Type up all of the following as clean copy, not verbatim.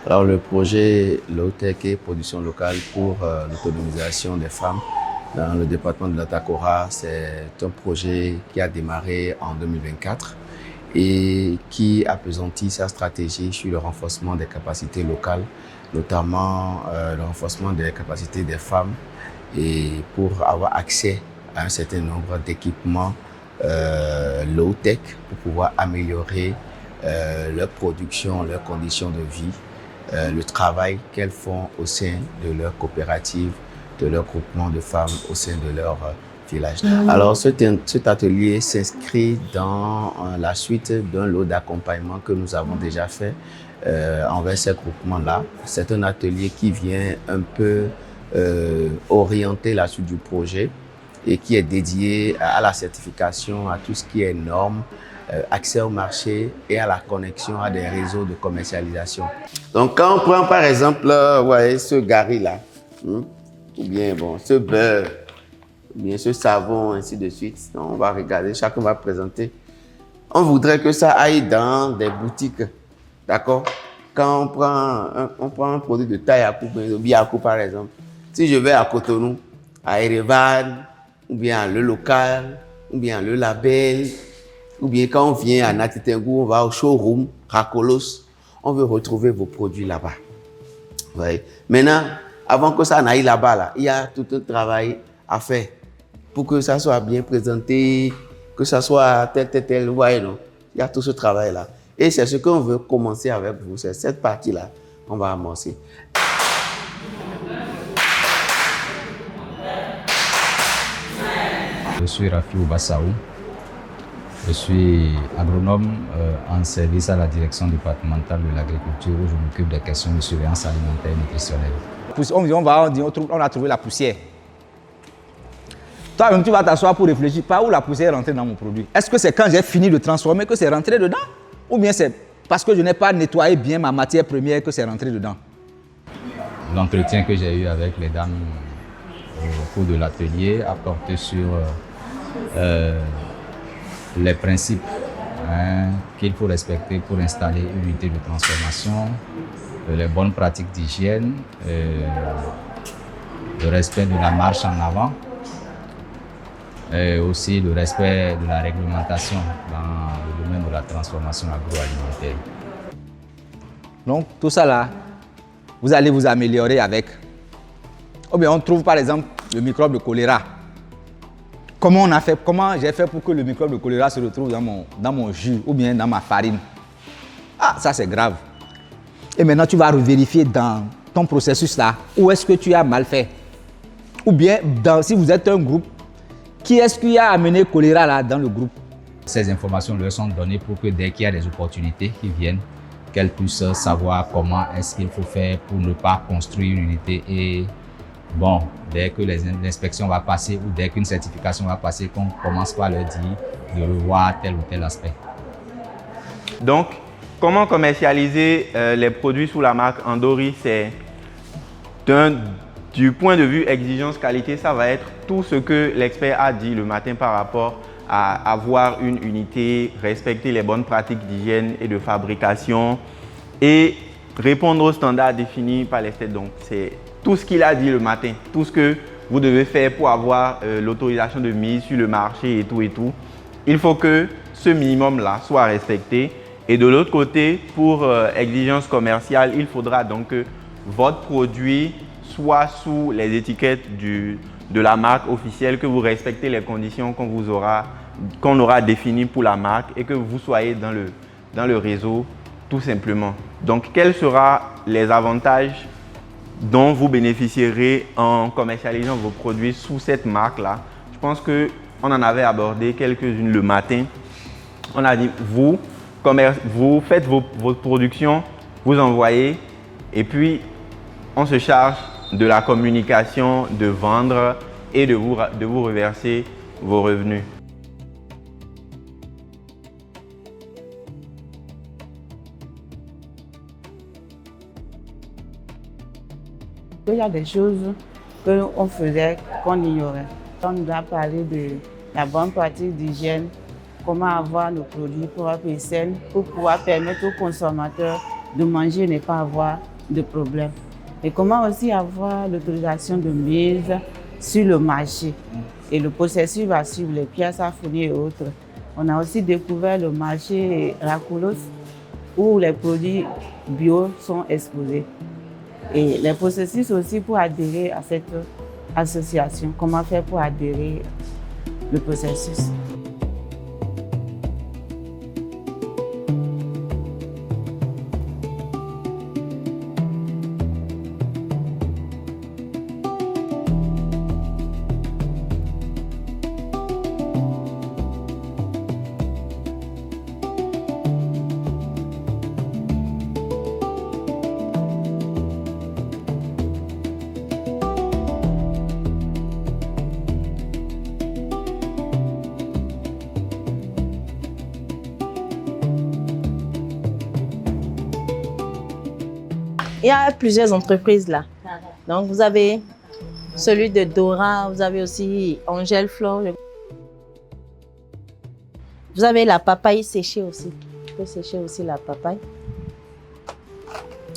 Alors le projet Low-Tech et production locale pour l'autonomisation des femmes dans le département de l'Atakora, c'est un projet qui a démarré en 2024 et qui appesantit sa stratégie sur le renforcement des capacités locales, notamment le renforcement des capacités des femmes et pour avoir accès à un certain nombre d'équipements low-tech pour pouvoir améliorer leur production, leurs conditions de vie, le travail qu'elles font au sein de leur coopérative, de leur groupement de femmes au sein de leur village. Alors cet atelier s'inscrit dans la suite d'un lot d'accompagnement que nous avons déjà fait envers ces groupements-là. C'est un atelier qui vient un peu orienter la suite du projet et qui est dédié à la certification, à tout ce qui est normes, accès au marché et à la connexion à des réseaux de commercialisation. Donc quand on prend par exemple ce gari-là, ou bien ce beurre, ou bien ce savon, ainsi de suite, on va regarder, chacun va présenter. On voudrait que ça aille dans des boutiques, d'accord? Quand on prend un produit de taille à coupe, de Biakou par exemple, si je vais à Cotonou, à Erevan, ou bien à Le Local, ou bien à Le Label, ou bien quand on vient à Natitengou, on va au showroom, Rakolos, on veut retrouver vos produits là-bas. Ouais. Maintenant, avant que ça n'aille là-bas, il y a tout un travail à faire pour que ça soit bien présenté, que ça soit tel, ouais, non. Il y a tout ce travail-là. Et c'est ce qu'on veut commencer avec vous, c'est cette partie-là qu'on va amorcer. Je suis Rafi Oubasaou. Je suis agronome en service à la direction départementale de l'agriculture où je m'occupe des questions de surveillance alimentaire et nutritionnelle. On a trouvé la poussière. Toi-même, tu vas t'asseoir pour réfléchir par où la poussière est rentrée dans mon produit. Est-ce que c'est quand j'ai fini de transformer que c'est rentré dedans? Ou bien c'est parce que je n'ai pas nettoyé bien ma matière première que c'est rentré dedans? L'entretien que j'ai eu avec les dames au cours de l'atelier a porté sur les principes qu'il faut respecter pour installer une unité de transformation, les bonnes pratiques d'hygiène, le respect de la marche en avant et aussi le respect de la réglementation dans le domaine de la transformation agroalimentaire. Donc tout ça là, vous allez vous améliorer avec. Ou bien on trouve par exemple le microbe de choléra. Comment j'ai fait pour que le microbe de choléra se retrouve dans mon jus ou bien dans ma farine? Ah, ça c'est grave. Et maintenant tu vas revérifier dans ton processus là, où est-ce que tu as mal fait? Ou bien si vous êtes un groupe, qui est-ce qui a amené choléra là dans le groupe? Ces informations leur sont données pour que dès qu'il y a des opportunités qui viennent, qu'elles puissent savoir comment est-ce qu'il faut faire pour ne pas construire une unité et bon, dès que l'inspection va passer ou dès qu'une certification va passer, qu'on commence par leur dire de revoir tel ou tel aspect. Donc, comment commercialiser les produits sous la marque Andori? C'est du point de vue exigence qualité, ça va être tout ce que l'expert a dit le matin par rapport à avoir une unité, respecter les bonnes pratiques d'hygiène et de fabrication et répondre aux standards définis par l'expert. Donc, c'est tout ce qu'il a dit le matin, tout ce que vous devez faire pour avoir l'autorisation de mise sur le marché et tout et tout. Il faut que ce minimum-là soit respecté. Et de l'autre côté, pour exigence commerciale, il faudra donc que votre produit soit sous les étiquettes de la marque officielle, que vous respectez les conditions qu'on aura définies pour la marque et que vous soyez dans le réseau tout simplement. Donc, quels seront les avantages dont vous bénéficierez en commercialisant vos produits sous cette marque-là? Je pense qu'on en avait abordé quelques-unes le matin. On a dit, vous faites vos productions, vous envoyez et puis on se charge de la communication, de vendre et de vous reverser vos revenus. Il y a des choses qu'on faisait qu'on ignorait. On nous a parlé de la bonne pratique d'hygiène, comment avoir nos produits propres et sains pour pouvoir permettre aux consommateurs de manger et ne pas avoir de problèmes. Et comment aussi avoir l'autorisation de mise sur le marché. Et le processus va suivre les pièces à fournir et autres. On a aussi découvert le marché Rakulos où les produits bio sont exposés. Et les processus aussi pour adhérer à cette association. Comment faire pour adhérer le processus. Il y a plusieurs entreprises là. Donc, vous avez celui de Dora, vous avez aussi Angèle Flore. Vous avez la papaye séchée aussi. Vous pouvez sécher aussi la papaye.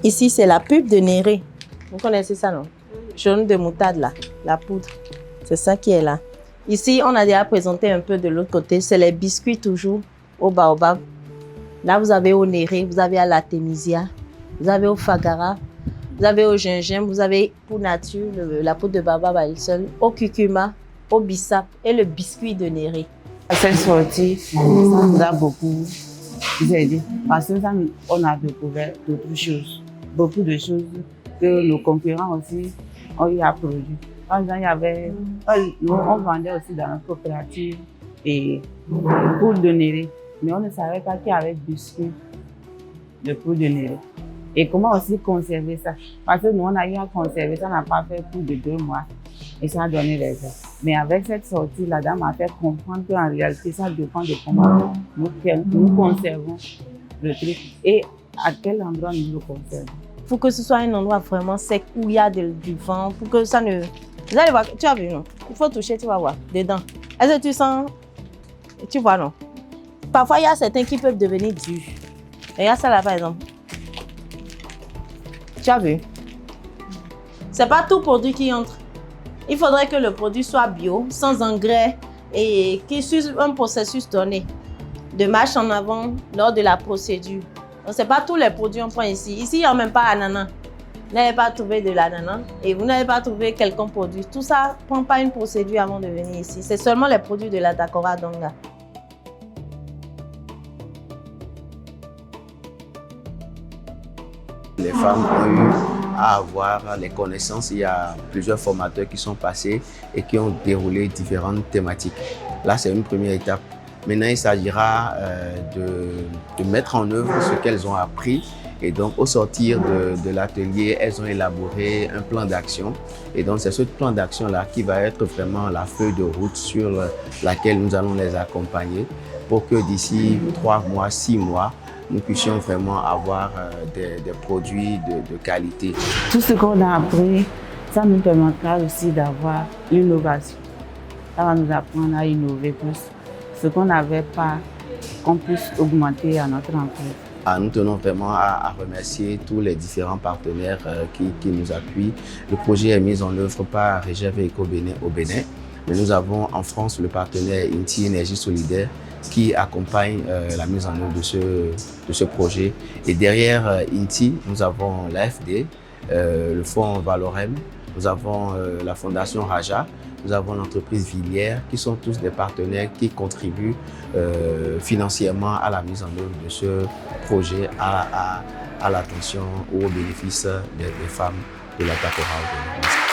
Ici, c'est la pulpe de Néré. Vous connaissez ça, non? Jaune de moutarde là, la poudre. C'est ça qui est là. Ici, on a déjà présenté un peu de l'autre côté. C'est les biscuits toujours au baobab. Là, vous avez au Néré, vous avez à l'artémisia. Vous avez au fagara, vous avez au gingembre, vous avez pour nature la poudre de baobab à elle seule, au curcuma, au bissap et le biscuit de Néré. Cette sortie, ça nous a beaucoup aidé parce que ça, on a découvert d'autres choses, beaucoup de choses que nos concurrents aussi ont eu à produire. Par exemple, il y avait, nous, on vendait aussi dans notre coopérative et poudre de Néré, mais on ne savait pas qu'il y avait biscuit de poudre de Néré. Et comment aussi conserver ça? Parce que nous, on a eu à conserver ça, on n'a pas fait plus de 2 mois. Et ça a donné les ailes. Mais avec cette sortie, la dame a fait comprendre qu'en réalité, ça dépend de comment nous conservons le truc et à quel endroit nous le conservons. Il faut que ce soit un endroit vraiment sec où il y a du vent, pour que ça ne... Vous allez voir, tu as vu, non? Il faut toucher, tu vas voir, dedans. Est-ce que tu sens... Tu vois, non? Parfois, il y a certains qui peuvent devenir durs. Regarde ça là, par exemple. Tu as vu? C'est pas tout produit qui entre. Il faudrait que le produit soit bio, sans engrais et qui suit un processus donné de marche en avant lors de la procédure. Donc, c'est pas tous les produits qu'on prend ici. Ici, il n'y a même pas ananas. Vous n'avez pas trouvé de l'ananas et vous n'avez pas trouvé quelqu'un produit. Tout ça ne prend pas une procédure avant de venir ici. C'est seulement les produits de la Dakora Donga. Les femmes ont eu à avoir les connaissances. Il y a plusieurs formateurs qui sont passés et qui ont déroulé différentes thématiques. Là, c'est une première étape. Maintenant, il s'agira de mettre en œuvre ce qu'elles ont appris. Et donc, au sortir de l'atelier, elles ont élaboré un plan d'action. Et donc, c'est ce plan d'action-là qui va être vraiment la feuille de route sur laquelle nous allons les accompagner pour que d'ici 3 mois, 6 mois, nous puissions vraiment avoir des produits de qualité. Tout ce qu'on a appris, ça nous permettra aussi d'avoir l'innovation. Ça va nous apprendre à innover plus. Ce qu'on n'avait pas, qu'on puisse augmenter à notre entreprise. Nous tenons vraiment à remercier tous les différents partenaires qui nous appuient. Le projet est mis en œuvre par Réserve Eco Bénin au Bénin. Mais nous avons en France le partenaire Inti Énergie Solidaire qui accompagne la mise en œuvre de ce projet. Et derrière Inti, nous avons l'AFD, le fonds Valorem, nous avons la fondation Raja, nous avons l'entreprise Villière, qui sont tous des partenaires qui contribuent financièrement à la mise en œuvre de ce projet, à l'attention ou au bénéfice des femmes de la Dakora.